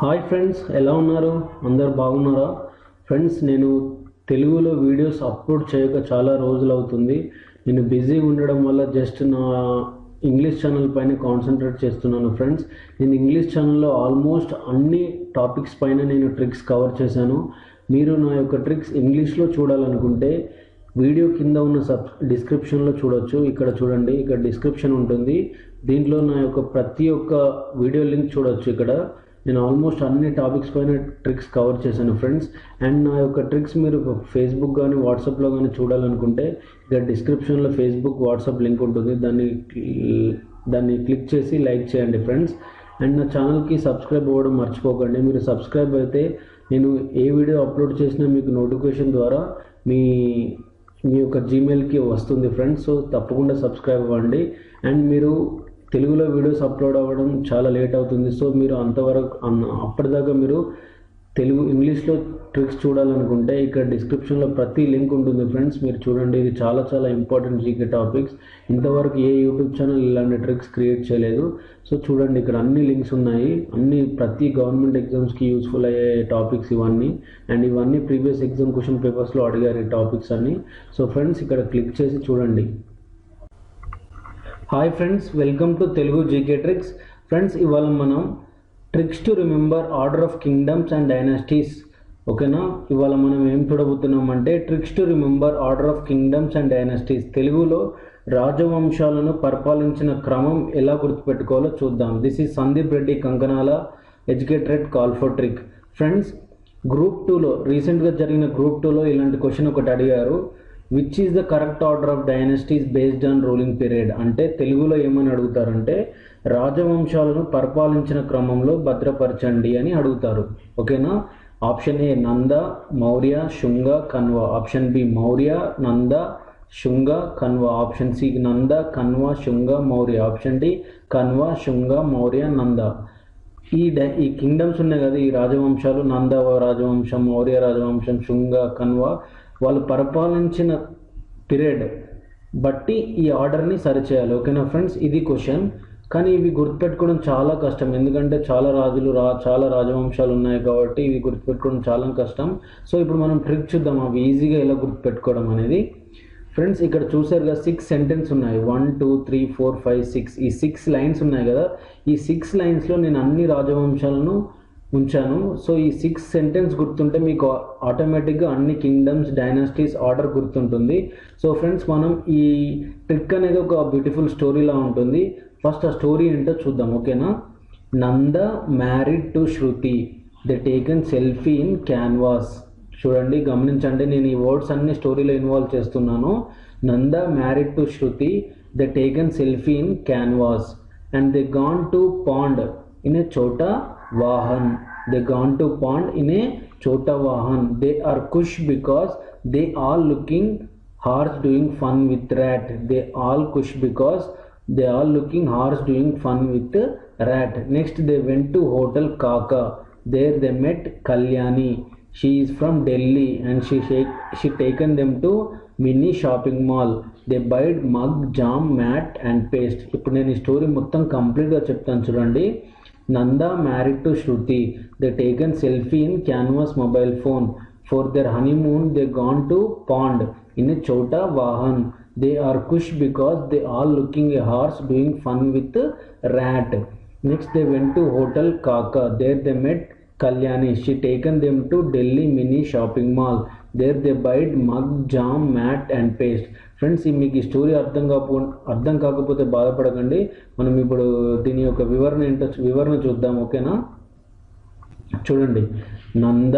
Hi friends, ఎలా ఉన్నారు? అందరు బాగున్నారా? ఫ్రెండ్స్, నేను తెలుగులో వీడియోస్ అప్లోడ్ చేయక చాలా రోజులు అవుతుంది. నేను బిజీగా ఉండడం వల్ల జస్ట్ నా ఇంగ్లీష్ ఛానల్ పైన కాన్సన్ట్రేట్ చేస్తున్నాను. ఫ్రెండ్స్, నేను ఇంగ్లీష్ ఛానల్లో ఆల్మోస్ట్ అన్ని టాపిక్స్ పైన నేను ట్రిక్స్ కవర్ చేశాను. మీరు నా యొక్క ట్రిక్స్ ఇంగ్లీష్లో చూడాలనుకుంటే వీడియో కింద ఉన్న డిస్క్రిప్షన్లో చూడొచ్చు. ఇక్కడ చూడండి, ఇక్కడ డిస్క్రిప్షన్ ఉంటుంది. దీంట్లో నా యొక్క ప్రతి ఒక్క వీడియో లింక్ చూడొచ్చు. ఇక్కడ నేను ఆల్మోస్ట్ అన్ని టాపిక్స్ పైన ట్రిక్స్ కవర్ చేశాను ఫ్రెండ్స్. అండ్ నా యొక్క ట్రిక్స్ మీరు ఫేస్బుక్ కానీ వాట్సాప్లో కానీ చూడాలనుకుంటే ఇక్కడ డిస్క్రిప్షన్లో ఫేస్బుక్ వాట్సాప్ లింక్ ఉంటుంది. దాన్ని క్లిక్ చేసి లైక్ చేయండి ఫ్రెండ్స్. అండ్ నా ఛానల్కి సబ్స్క్రైబ్ అవ్వడం మర్చిపోకండి. మీరు సబ్స్క్రైబ్ అయితే నేను ఏ వీడియో అప్లోడ్ చేసినా మీకు నోటిఫికేషన్ ద్వారా మీ యొక్క జీమెయిల్కి వస్తుంది ఫ్రెండ్స్. సో తప్పకుండా సబ్స్క్రైబ్ అవ్వండి. అండ్ మీరు తెలుగులో వీడియోస్ అప్లోడ్ అవ్వడం చాలా లేట్ అవుతుంది. సో మీరు అప్పటిదాకా మీరు ఇంగ్లీష్లో ట్రిక్స్ చూడాలనుకుంటే ఇక్కడ డిస్క్రిప్షన్లో ప్రతి లింక్ ఉంటుంది ఫ్రెండ్స్. మీరు చూడండి, ఇది చాలా చాలా ఇంపార్టెంట్ జీకే టాపిక్స్. ఇంతవరకు ఏ యూట్యూబ్ ఛానల్ ఇలాంటి ట్రిక్స్ క్రియేట్ చేయలేదు. సో చూడండి, ఇక్కడ అన్ని లింక్స్ ఉన్నాయి. ప్రతి గవర్నమెంట్ ఎగ్జామ్స్కి యూస్ఫుల్ అయ్యే టాపిక్స్ ఇవన్నీ. అండ్ ఇవన్నీ ప్రీవియస్ ఎగ్జామ్ క్వశ్చన్ పేపర్స్లో అడిగారు ఈ టాపిక్స్ అన్ని. సో ఫ్రెండ్స్, ఇక్కడ క్లిక్ చేసి చూడండి. Hi friends, welcome to Telugu GK tricks. Friends, ఇవాళ మనం tricks to remember order of kingdoms and dynasties. ఓకేనా? ఇవాళ మనం ఏం చూడబోతున్నాం అంటే tricks to remember order of kingdoms and dynasties. తెలుగులో రాజవంశాలను పరిపాలించిన క్రమం ఎలా గుర్తుపెట్టుకోవాలో చూద్దాం. This is Sandeep Reddy Kankanala, educated call for trick. Friends, group 2లో రీసెంట్గా జరిగిన గ్రూప్ 2లో ఇలాంటి క్వశ్చన్ ఒకటి అడిగారు. Which is the correct order of dynasties based on ruling period. అంటే తెలుగులో ఏమని అడుగుతారంటే రాజవంశాలను పరిపాలించిన క్రమంలో భద్రపరచండి అని అడుగుతారు. ఓకేనా? Option A Nanda, Maurya, Shunga, Kanva. Option B Maurya, Nanda, Shunga, Kanva. Option C Nanda, Kanva, Shunga, Maurya. Option D Kanva, Shunga, Maurya, Nanda. ఈ కింగ్డమ్స్ ఉన్నాయి కదా, ఈ రాజవంశాలు, నంద రాజవంశం, మౌర్య రాజవంశం, శుంగ, కన్వ, వాళ్ళు పరిపాలించిన పీరియడ్ బట్టి ఈ ఆర్డర్ని సరిచేయాలి. ఓకేనా ఫ్రెండ్స్? ఇది క్వశ్చన్. కానీ ఇవి గుర్తుపెట్టుకోవడం చాలా కష్టం. ఎందుకంటే చాలా చాలా రాజవంశాలు ఉన్నాయి కాబట్టి ఇవి గుర్తుపెట్టుకోవడం చాలా కష్టం. సో ఇప్పుడు మనం ట్రిక్ చూద్దాం, అవి ఈజీగా ఎలా గుర్తుపెట్టుకోవడం అనేది. ఫ్రెండ్స్, ఇక్కడ చూసారుగా 6 సెంటెన్స్ ఉన్నాయి. 1 2 3 4 5 6. ఈ 6 లైన్స్ ఉన్నాయి కదా, ఈ 6 లైన్స్లో నేను అన్ని రాజవంశాలను ఉంచాను. సో ఈ 6 సెంటెన్స్ గుర్తుంటే మీకు ఆటోమేటిక్గా అన్ని కింగ్డమ్స్, డైనాసిటీస్ ఆర్డర్ గుర్తుంటుంది. సో ఫ్రెండ్స్, మనం ఈ ట్రిక్ అనేది ఒక బ్యూటిఫుల్ స్టోరీలా ఉంటుంది. ఫస్ట్ ఆ స్టోరీ ఏంటో చూద్దాం. ఓకేనా? Nanda married to Shruti, they taken selfie in canvas. చూడండి, గమనించండి, నేను ఈ వర్డ్స్ అన్ని స్టోరీలో ఇన్వాల్వ్ చేస్తున్నాను. Nanda married to Shruti, they taken selfie in canvas and they gone to pond in a chota vahan. They gone to pond in a chota vahan. They are kush because they all looking horse doing fun with rat. They all kush because they all looking horse doing fun with rat. Next they went to hotel Kaka. There they met Kalyani. She is from Delhi and she taken them to mini shopping mall. They buyed mug, jam, mat and paste. ఇప్పుడు నేను ఈ story మొత్తం కంప్లీట్గా చెప్తాను చూడండి. Nanda married to Shruti. They taken selfie in canvas mobile phone. For their honeymoon, they gone to pond in a chota vahan. They are kush because they all looking a horse doing fun with rat. Next, they went to hotel Kaka. There they met Kalyani. She taken them to Delhi mini shopping mall. There they buyed mug, jam, mat and paste. Friends, మీకు ఈ story అర్థం కాకపోతే బాధపడకండి. మనం ఇప్పుడు దీని యొక్క వివరణ చూద్దాం. ఓకేనా? చూడండి, Nanda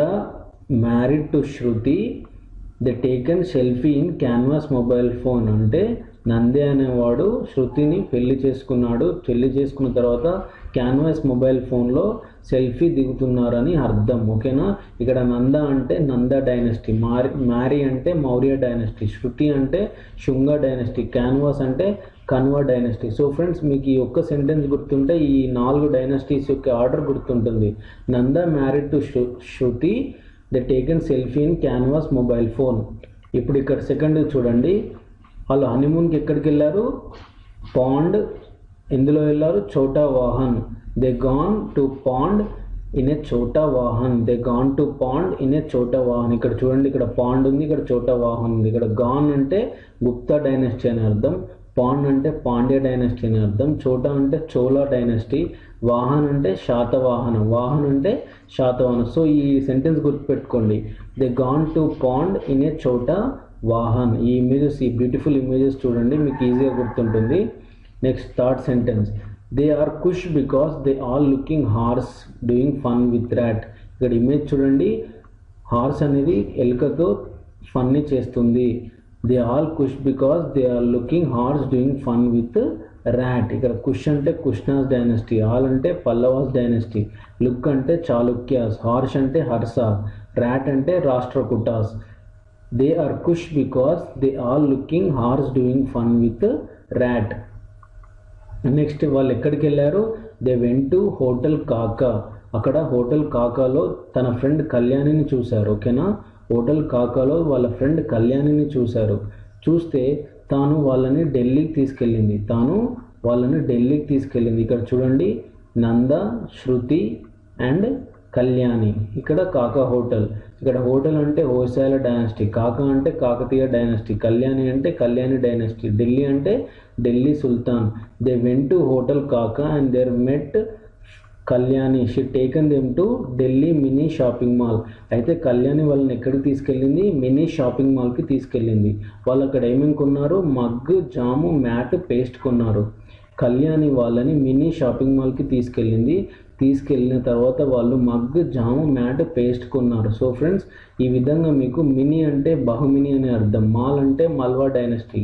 married to Shruti, the taken selfie in canvas mobile phone. అంటే నందే అనేవాడు శృతిని పెళ్లి చేసుకున్నాడు. పెళ్లి చేసుకున్న తర్వాత క్యాన్వాస్ మొబైల్ ఫోన్లో సెల్ఫీ దిగుతున్నారని అర్థం. ఓకేనా? ఇక్కడ నంద అంటే నంద డైనస్టీ, మ్యారీ అంటే మౌర్య డైనస్టీ, శృతి అంటే శుంగ డైనస్టీ, క్యాన్వాస్ అంటే కన్వ డైనస్టీ. సో ఫ్రెండ్స్, మీకు ఈ ఒక్క సెంటెన్స్ గుర్తుంటే ఈ 4 డైనస్టీస్ యొక్క ఆర్డర్ గుర్తుంటుంది. Nanda married to Shruti, the taken selfie in canvas mobile phone. ఇప్పుడు ఇక్కడ సెకండ్ చూడండి, వాళ్ళు హనీమూన్కి ఎక్కడికి వెళ్ళారు? పాండ్. ఎందులో వెళ్ళారు? Chota vahan. They gone to pond in a chota vahan. They gone to pond in a chota vahan. ఇక్కడ చూడండి, ఇక్కడ పాండ్ ఉంది, ఇక్కడ చోటా వాహన్ ఉంది. ఇక్కడ గాన్ అంటే గుప్తా డైనస్టీ అని అర్థం, పాండ్ అంటే పాండ్య డైనస్టీ అని అర్థం, చోటా అంటే చోళా డైనస్టీ, వాహన్ అంటే శాతవాహనం, వాహన్ అంటే శాతవాహనం. సో ఈ సెంటెన్స్ గుర్తుపెట్టుకోండి, they gone to pond in a chota vahan. ఈ ఇమేజెస్, ఈ బ్యూటిఫుల్ ఇమేజెస్ చూడండి, మీకు ఈజీగా గుర్తుంటుంది. Next third sentence, they are khush because they all looking horse doing fun with rat. ఇక్కడ ఇమేజ్ చూడండి, హార్స్ అనేది ఎలుకతో ఫన్ని చేస్తుంది. They all khush because they are looking horse doing fun with rat. ఇక్కడ కుష్ అంటే కుష్నాస్ డైనస్టీ, ఆల్ అంటే పల్లవాస్ డైనస్టీ, లుక్ అంటే చాళుక్యాస్, హార్ష్ అంటే హర్ష, ర్యాట్ అంటే Rashtrakutas. They are khush because they all looking horse doing fun with rat. Next వాళ్ళు ఎక్కడికి వెళ్ళారు, దే వెంట్ టు హోటల్ కాకా. అక్కడ హోటల్ కాకాలో తన ఫ్రెండ్ కళ్యాణిని చూశారు. ఓకేనా, హోటల్ కాకాలో వాళ్ళ ఫ్రెండ్ కళ్యాణిని చూశారు. చూస్తే తాను వాళ్ళని ఢిల్లీకి తీసుకెళ్ళింది. ఇక్కడ చూడండి, నంద, శృతి అండ్ కళ్యాణి. ఇక్కడ కాకా హోటల్. ఇక్కడ హోటల్ అంటే హోయసాల డైనస్టీ, కాకా అంటే కాకతీయ డైనస్టీ, కళ్యాణి అంటే కళ్యాణి డైనస్టీ, ఢిల్లీ అంటే ఢిల్లీ సుల్తాన్. They went to hotel Kaka and there met Kalyani. She taken them to Delhi mini shopping mall. అయితే కళ్యాణి వాళ్ళని ఎక్కడికి తీసుకెళ్ళింది, మినీ షాపింగ్ మాల్కి తీసుకెళ్ళింది. వాళ్ళు అక్కడ ఏమేమి కొన్నారు, మగ్, జాము, మ్యాట్, పేస్ట్ కొన్నారు. కళ్యాణి వాళ్ళని మినీ షాపింగ్ మాల్కి తీసుకెళ్ళిన తర్వాత వాళ్ళు మగ్, జాము, మ్యాట్, పేస్ట్ కొన్నారు. సో ఫ్రెండ్స్, ఈ విధంగా మీకు మినీ అంటే బహుమిని అనే అర్థం, మాల్ అంటే మల్వా డైనస్టీ,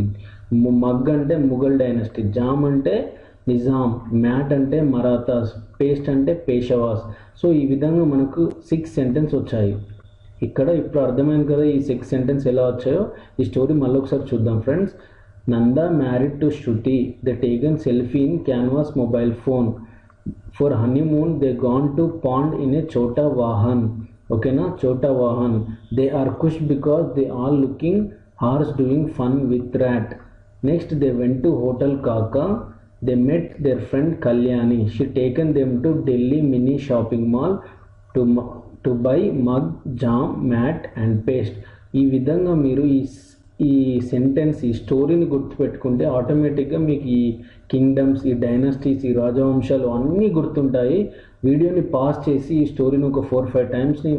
మగ్ అంటే ముఘల్ డైనస్టీ, జామ్ అంటే నిజాం, మ్యాట్ అంటే మరాఠాస్, పేస్ట్ అంటే పేషవాస్. సో ఈ విధంగా మనకు 6 సెంటెన్స్ వచ్చాయి. ఇక్కడ ఇప్పుడు అర్థమైంది కదా ఈ 6 సెంటెన్స్ ఎలా వచ్చాయో. ఈ స్టోరీ మళ్ళీ ఒకసారి చూద్దాం friends. Nanda married to Shruti. They taken selfie in canvas mobile phone. For honeymoon they gone to pond in a chota vahan. ఓకేనా, chota vahan. They are khush because they are looking horse doing fun with rat. Next they went to hotel Kaka. They met their friend Kalyani. She taken them to Delhi mini shopping mall to buy mug, jam, mat and paste. ఈ విధంగా మీరు ఈ sentence, ఈ స్టోరీని గుర్తుపెట్టుకుంటే ఆటోమేటిక్గా మీకు ఈ కింగ్డమ్స్, ఈ డైనస్టీస్, ఈ రాజవంశాలు అన్నీ గుర్తుంటాయి. వీడియోని పాస్ చేసి ఈ స్టోరీని ఒక 4-5 టైమ్స్ని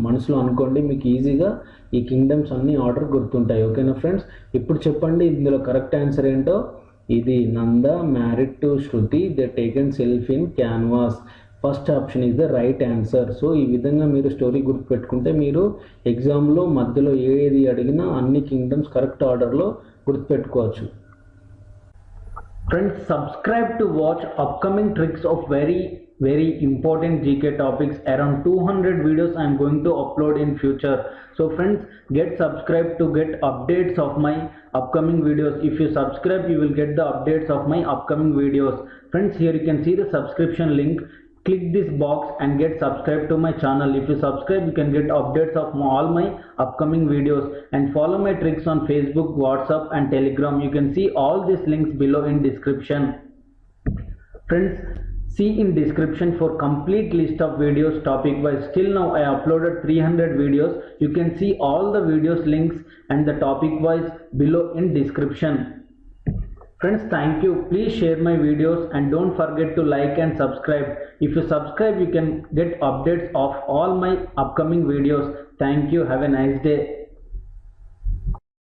మనసులో అనుకోండి, మీకు ఈజీగా ఈ కింగ్డమ్స్ అన్నీ ఆర్డర్ గుర్తుంటాయి. ఓకేనా ఫ్రెండ్స్, ఇప్పుడు చెప్పండి ఇందులో కరెక్ట్ ఆన్సర్ ఏంటో. ఇది Nanda married to Shruti, they taken selfie in canvas. First option is the right answer. So ఈ విధంగా మీరు స్టోరీ గుర్తుపెట్టుకుంటే మీరు ఎగ్జామ్లో మధ్యలో ఏది అడిగినా అన్ని కింగ్డమ్స్ కరెక్ట్ ఆర్డర్లో గుర్తుపెట్టుకోవచ్చు. Friends, subscribe to watch upcoming tricks of very important GK topics. Around 200 videos I am going to upload in future. So friends, get subscribed to get updates of my upcoming videos. If you subscribe, you will get the updates of my upcoming videos. Friends, here you can see the subscription link. Click this box and get subscribed to my channel. If you subscribe, you can get updates of all my upcoming videos, and follow my tricks on Facebook, WhatsApp and Telegram. You can see all these links below in description. Friends, see in description for complete list of videos topic wise. Till now I uploaded 300 videos. You can see all the videos links and the topic wise below in description. Friends, thank you. Please share my videos and don't forget to like and subscribe. If you subscribe, you can get updates of all my upcoming videos. Thank you. Have a nice day.